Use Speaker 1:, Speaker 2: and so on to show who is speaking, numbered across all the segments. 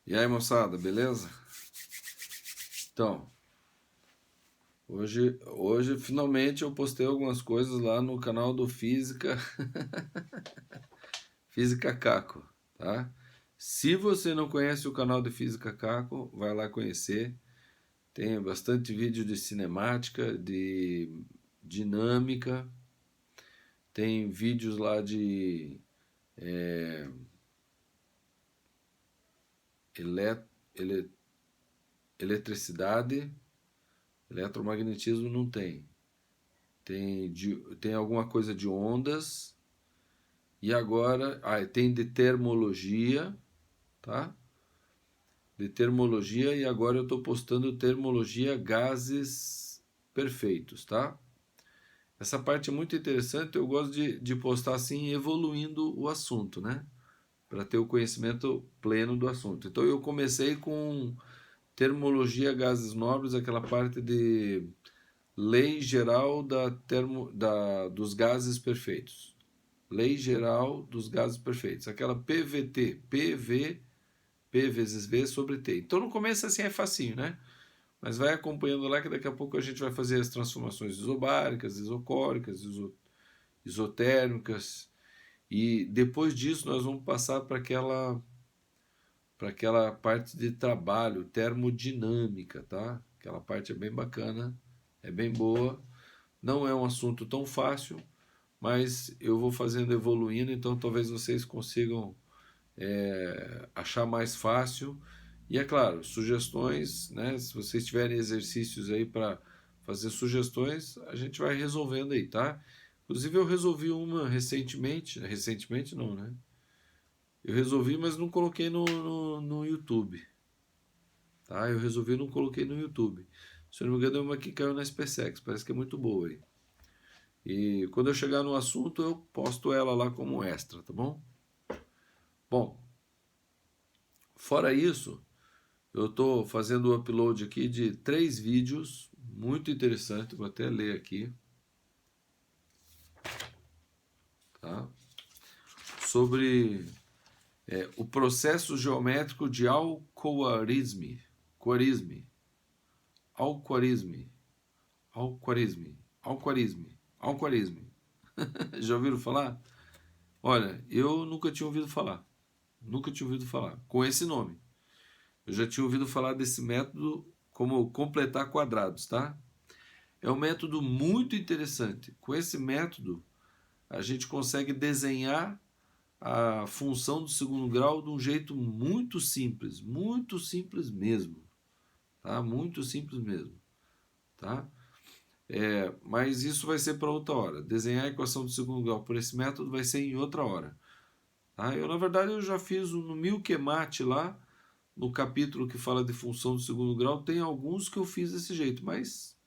Speaker 1: E aí, moçada, beleza? Então, hoje finalmente eu postei algumas coisas lá no canal do Física, Física Caco, tá? Se você não conhece o canal do Física Caco, vai lá conhecer. Tem bastante vídeo de cinemática, de dinâmica, tem vídeos lá de ele- ele- eletricidade, eletromagnetismo não tem. Tem alguma coisa de ondas. E agora, tem de termologia, tá? De termologia, e agora eu estou postando termologia gases perfeitos, tá? Essa parte é muito interessante, eu gosto de postar assim, evoluindo o assunto, né? Para ter o conhecimento pleno do assunto. Então eu comecei com termologia gases nobres, aquela parte de lei geral dos gases perfeitos. Lei Geral dos Gases Perfeitos. Aquela PVT, PV, P vezes V sobre T. Então no começo assim é facinho, né? Mas vai acompanhando lá que daqui a pouco a gente vai fazer as transformações isobáricas, isocóricas, isotérmicas. E depois disso nós vamos passar para aquela parte de trabalho, termodinâmica, tá? Aquela parte é bem bacana, é bem boa. Não é um assunto tão fácil, mas eu vou fazendo evoluindo, então talvez vocês consigam achar mais fácil. E é claro, sugestões, né? Se vocês tiverem exercícios aí para fazer sugestões, a gente vai resolvendo aí, tá? Inclusive eu resolvi uma recentemente não, né? Eu resolvi, mas não coloquei no YouTube, tá? Eu resolvi e não coloquei no YouTube. Se eu não me engano, é uma que caiu na SpaceX, parece que é muito boa aí. E quando eu chegar no assunto, eu posto ela lá como extra, tá bom? Bom, fora isso, eu estou fazendo o upload aqui de 3 vídeos muito interessantes, vou até ler aqui, tá? Sobre o processo geométrico de Al-Khwarizmi. Khwarizmi. Al-Khwarizmi. Al-Khwarizmi. Al-Khwarizmi. Al-Khwarizmi. Já ouviram falar? Olha, eu nunca tinha ouvido falar. Nunca tinha ouvido falar. Com esse nome. Eu já tinha ouvido falar desse método como completar quadrados, tá? É um método muito interessante. Com esse método, a gente consegue desenhar a função do segundo grau de um jeito muito simples mesmo, tá? Muito simples mesmo, tá? Mas isso vai ser para outra hora. Desenhar a equação do segundo grau por esse método vai ser em outra hora, tá? Na verdade, eu já fiz no Milkemate lá, no capítulo que fala de função do segundo grau, tem alguns que eu fiz desse jeito, mas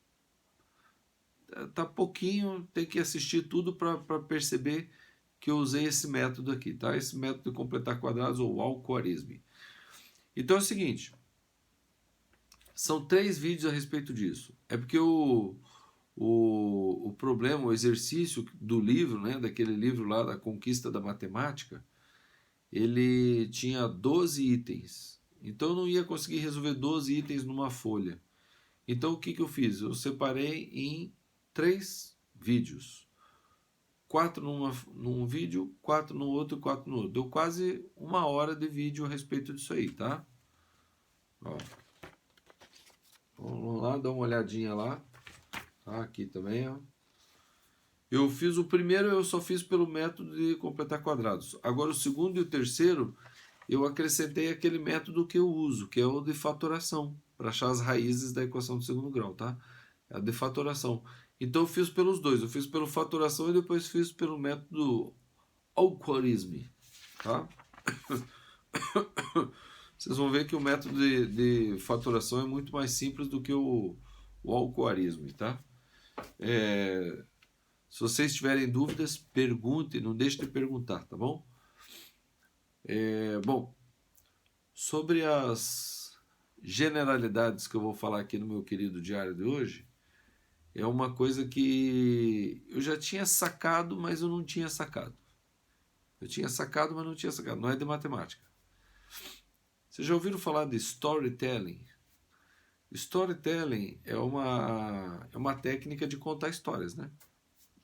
Speaker 1: tá pouquinho, tem que assistir tudo para perceber que eu usei esse método aqui, tá? Esse método de completar quadrados ou Al-Khwarizmi. Então é o seguinte, são 3 vídeos a respeito disso. É porque o problema, o exercício do livro, né, daquele livro lá da Conquista da Matemática, ele tinha 12 itens. Então eu não ia conseguir resolver 12 itens numa folha. Então o que eu fiz? Eu separei em 3 vídeos. 4 num vídeo, 4 no outro e 4 no outro. Deu quase 1 hora de vídeo a respeito disso aí, tá? Ó, vamos lá, dá uma olhadinha lá. Tá, aqui também, ó. Eu fiz o primeiro, eu só fiz pelo método de completar quadrados. Agora o segundo e o terceiro, eu acrescentei aquele método que eu uso, que é o de fatoração, para achar as raízes da equação do segundo grau, tá? É a de fatoração. Então eu fiz pelos dois, eu fiz pelo fatoração e depois fiz pelo método Al-Khwarizmi, tá? Vocês vão ver que o método de fatoração é muito mais simples do que o Al-Khwarizmi, tá? Se vocês tiverem dúvidas, perguntem, não deixe de perguntar, tá bom? Bom, sobre as generalidades que eu vou falar aqui no meu querido diário de hoje, é uma coisa que eu já tinha sacado, mas eu não tinha sacado. Eu tinha sacado, mas não tinha sacado. Não é de matemática. Vocês já ouviram falar de storytelling? Storytelling é uma técnica de contar histórias, né?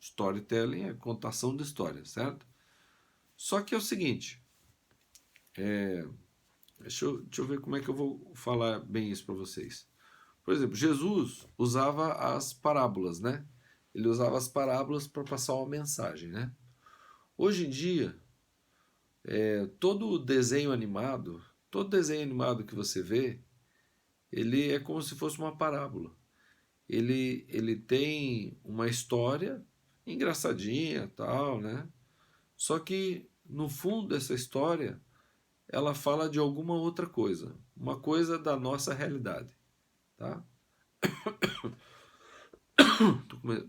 Speaker 1: Storytelling é contação de histórias, certo? Só que é o seguinte, deixa eu ver como é que eu vou falar bem isso para vocês. Por exemplo, Jesus usava as parábolas, né? Ele usava as parábolas para passar uma mensagem, né? Hoje em dia, todo desenho animado que você vê, ele é como se fosse uma parábola. Ele tem uma história engraçadinha, tal, né? Só que no fundo dessa história, ela fala de alguma outra coisa, uma coisa da nossa realidade, tá?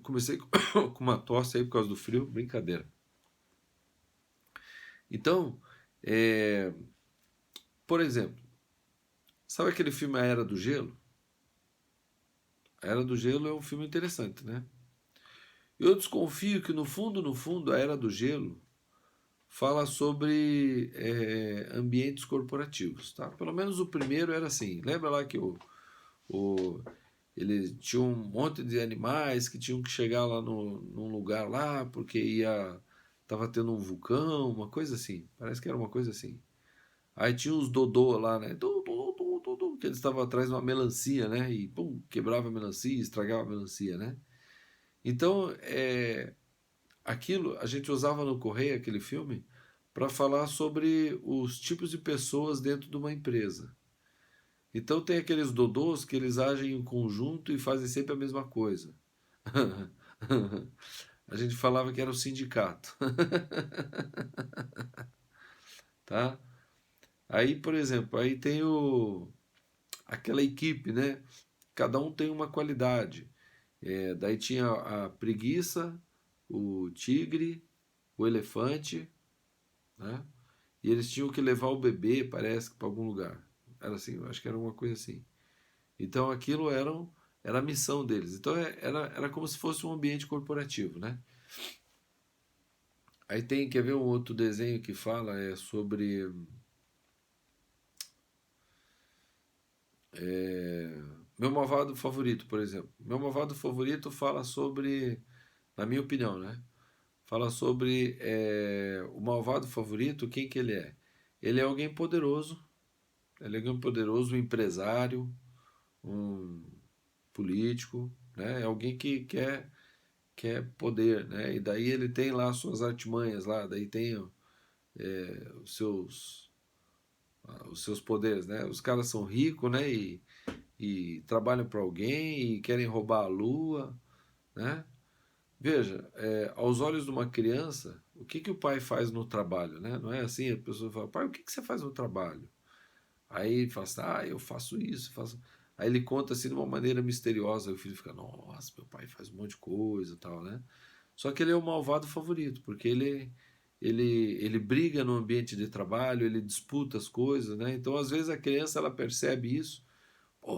Speaker 1: Comecei com uma tosse aí por causa do frio, brincadeira. Então, é, por exemplo, sabe aquele filme A Era do Gelo? A Era do Gelo é um filme interessante, né? Eu desconfio que no fundo, a Era do Gelo fala sobre ambientes corporativos, tá? Pelo menos o primeiro era assim. Lembra lá que o, ele tinha um monte de animais que tinham que chegar lá num lugar lá porque tava tendo um vulcão, uma coisa assim. Parece que era uma coisa assim. Aí tinha os dodô lá, né? Que eles estavam atrás de uma melancia, né? E pum, quebrava a melancia, estragava a melancia, né? Então, aquilo a gente usava no Correio, aquele filme, para falar sobre os tipos de pessoas dentro de uma empresa. Então tem aqueles dodôs que eles agem em conjunto e fazem sempre a mesma coisa. A gente falava que era o sindicato, tá? Aí, por exemplo, aí tem aquela equipe, né? Cada um tem uma qualidade. Daí tinha a preguiça, o tigre, o elefante, né? E eles tinham que levar o bebê, parece, para algum lugar. Era assim, eu acho que era uma coisa assim. Então aquilo era a missão deles. Então era como se fosse um ambiente corporativo, né? Aí quer ver um outro desenho que fala sobre meu malvado favorito, por exemplo. Meu malvado favorito fala sobre, na minha opinião, né? Fala sobre o malvado favorito, quem que ele é? Ele é alguém poderoso, ele é alguém poderoso, um empresário, um político, né? É alguém que quer poder, né? E daí ele tem lá suas artimanhas lá, daí tem os seus poderes, né? Os caras são ricos, né? E trabalham para alguém e querem roubar a lua, né? Veja, aos olhos de uma criança, o que o pai faz no trabalho, né? Não é assim, a pessoa fala, pai, o que você faz no trabalho? Aí ele fala assim, eu faço isso, faço... Aí ele conta assim de uma maneira misteriosa, aí o filho fica, nossa, meu pai faz um monte de coisa e tal, né? Só que ele é o malvado favorito, porque ele briga no ambiente de trabalho, ele disputa as coisas, né? Então, às vezes, a criança ela percebe isso,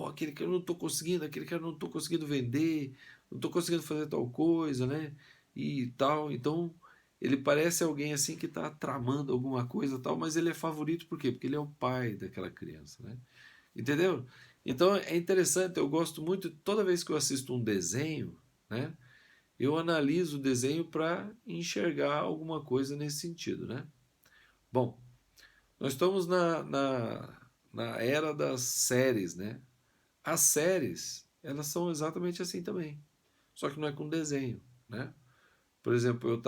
Speaker 1: aquele que eu não estou conseguindo, aquele que eu não estou conseguindo vender, não estou conseguindo fazer tal coisa, né? E tal. Então, ele parece alguém assim que está tramando alguma coisa tal, mas ele é favorito por quê? Porque ele é o pai daquela criança, né? Entendeu? Então é interessante, eu gosto muito, toda vez que eu assisto um desenho, né? Eu analiso o desenho para enxergar alguma coisa nesse sentido, né? Bom, nós estamos na era das séries, né? As séries, elas são exatamente assim também, só que não é com desenho, né? Por exemplo,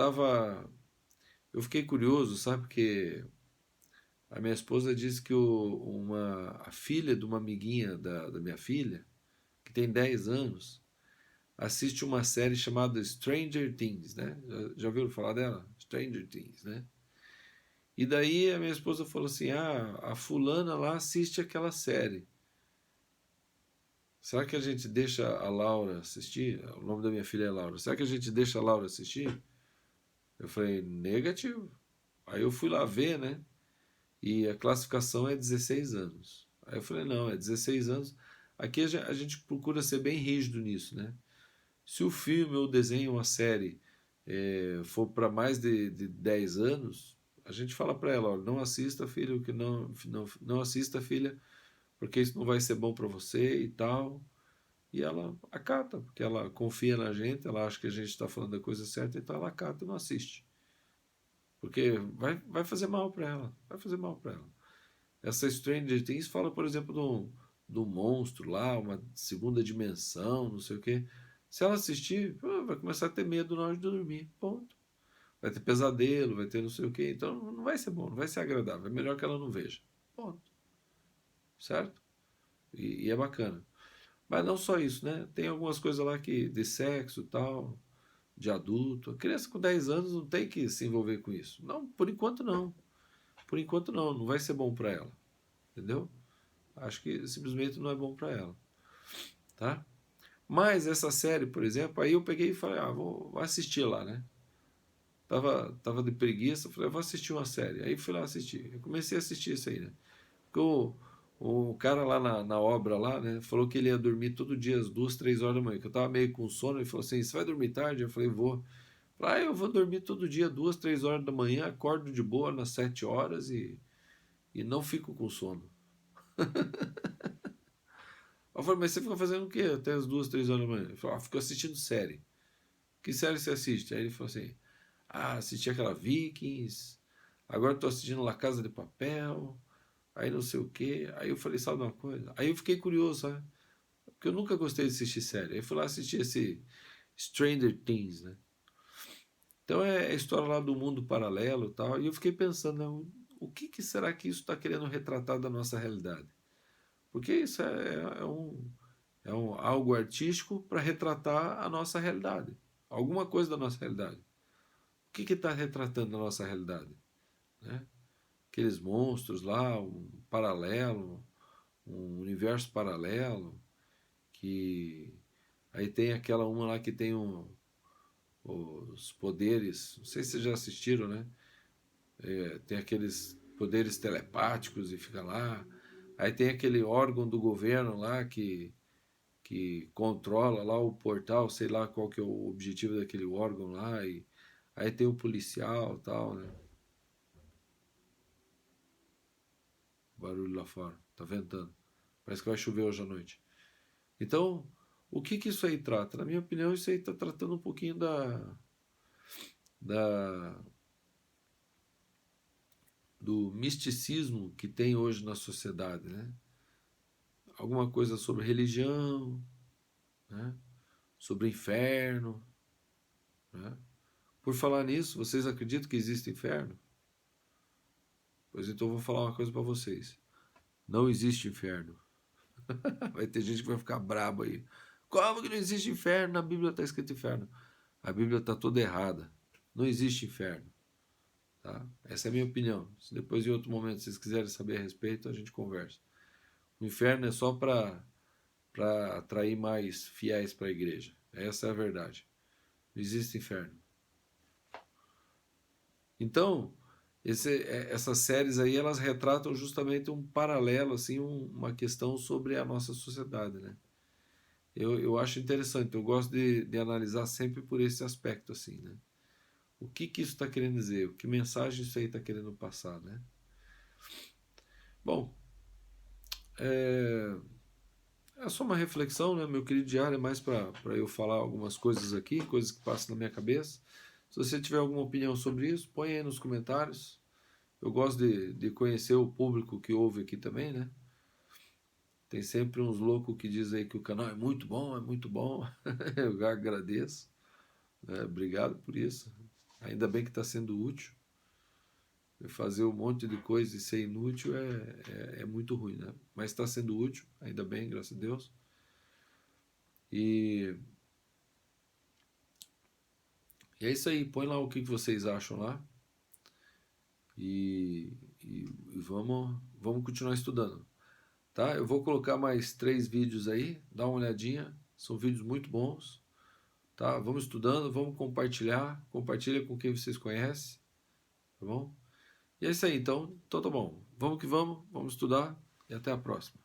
Speaker 1: eu fiquei curioso, sabe, porque a minha esposa disse que a filha de uma amiguinha da minha filha, que tem 10 anos, assiste uma série chamada Stranger Things, né? Já ouviram falar dela? Stranger Things, né? E daí a minha esposa falou assim: a fulana lá assiste aquela série. Será que a gente deixa a Laura assistir? O nome da minha filha é Laura. Será que a gente deixa a Laura assistir? Eu falei: negativo. Aí eu fui lá ver, né? E a classificação é 16 anos. Aí eu falei: não, é 16 anos. Aqui a gente procura ser bem rígido nisso, né? Se o filme ou o desenho ou a série for para mais de 10 anos, A gente fala para ela, olha, não assista, filho, que não assista, filha, porque isso não vai ser bom para você e tal. E ela acata, porque ela confia na gente, ela acha que a gente está falando da coisa certa, então ela acata e não assiste. Porque vai fazer mal para ela, vai fazer mal para ela. Essa Stranger Things fala, por exemplo, do monstro lá, uma segunda dimensão, não sei o quê. Se ela assistir, vai começar a ter medo na hora de dormir, ponto. Vai ter pesadelo, vai ter não sei o quê. Então não vai ser bom, não vai ser agradável. É melhor que ela não veja. Ponto. Certo? E é bacana. Mas não só isso, né? Tem algumas coisas lá que de sexo e tal, de adulto. A criança com 10 anos não tem que se envolver com isso. Não, por enquanto não. Por enquanto não, não vai ser bom para ela. Entendeu? Acho que simplesmente não é bom para ela, tá? Mas essa série, por exemplo, aí eu peguei e falei, vou assistir lá, né? Tava de preguiça, falei, vou assistir uma série. Aí fui lá assistir. Eu comecei a assistir isso aí, né? Porque o cara lá na obra lá, né, falou que ele ia dormir todo dia às 2, 3 horas da manhã, que eu tava meio com sono, ele falou assim, você vai dormir tarde? Eu falei, vou. Eu falei, eu vou dormir todo dia 2, 3 horas da manhã, acordo de boa nas 7 horas e não fico com sono. Eu falei, mas você fica fazendo o quê até as 2, 3 horas da manhã? Ele falou, fico assistindo série. Que série você assiste? Aí ele falou assim, assisti aquela Vikings, agora estou assistindo La Casa de Papel, aí não sei o quê. Aí eu falei, sabe uma coisa? Aí eu fiquei curioso, sabe? Porque eu nunca gostei de assistir série. Aí eu fui lá assistir esse Stranger Things, né? Então é a história lá do mundo paralelo e tal. E eu fiquei pensando, né, o que será que isso está querendo retratar da nossa realidade? Porque isso é algo artístico para retratar a nossa realidade. Alguma coisa da nossa realidade. O que está retratando da nossa realidade? Né? Aqueles monstros lá, um paralelo, um universo paralelo, que aí tem aquela uma lá que tem os poderes, não sei se vocês já assistiram, né? Tem aqueles poderes telepáticos e fica lá. Aí tem aquele órgão do governo lá que controla lá o portal, sei lá qual que é o objetivo daquele órgão lá. E aí tem o policial e tal, né? Barulho lá fora, tá ventando. Parece que vai chover hoje à noite. Então, o que isso aí trata? Na minha opinião, isso aí está tratando um pouquinho da, do misticismo que tem hoje na sociedade, né? Alguma coisa sobre religião, né? Sobre inferno, né? Por falar nisso, vocês acreditam que existe inferno? Pois então eu vou falar uma coisa para vocês. Não existe inferno. Vai ter gente que vai ficar brabo aí. Como que não existe inferno? Na Bíblia está escrito inferno. A Bíblia está toda errada. Não existe inferno. Tá? Essa é a minha opinião. Se depois em outro momento vocês quiserem saber a respeito, a gente conversa. O inferno é só para atrair mais fiéis para a igreja. Essa é a verdade. Não existe inferno. Então, essas séries aí, elas retratam justamente um paralelo, assim, uma questão sobre a nossa sociedade, né? Eu acho interessante, eu gosto de analisar sempre por esse aspecto, assim, né? O que isso está querendo dizer? Que mensagem isso aí está querendo passar, né? Bom, é só uma reflexão, né? Meu querido diário é mais para eu falar algumas coisas aqui, coisas que passam na minha cabeça. Se você tiver alguma opinião sobre isso, põe aí nos comentários. Eu gosto de conhecer o público que ouve aqui também, né? Tem sempre uns loucos que dizem aí que o canal é muito bom, é muito bom. Eu agradeço, né? Obrigado por isso. Ainda bem que está sendo útil. Fazer um monte de coisa e ser inútil é muito ruim, né? Mas está sendo útil, ainda bem, graças a Deus. E é isso aí, põe lá o que vocês acham lá. E vamos continuar estudando. Tá? Eu vou colocar mais 3 vídeos aí, dá uma olhadinha. São vídeos muito bons. Tá? Vamos estudando, vamos compartilhar. Compartilha com quem vocês conhecem. Tá bom? E é isso aí, então. Então tá bom. Vamos que vamos estudar e até a próxima.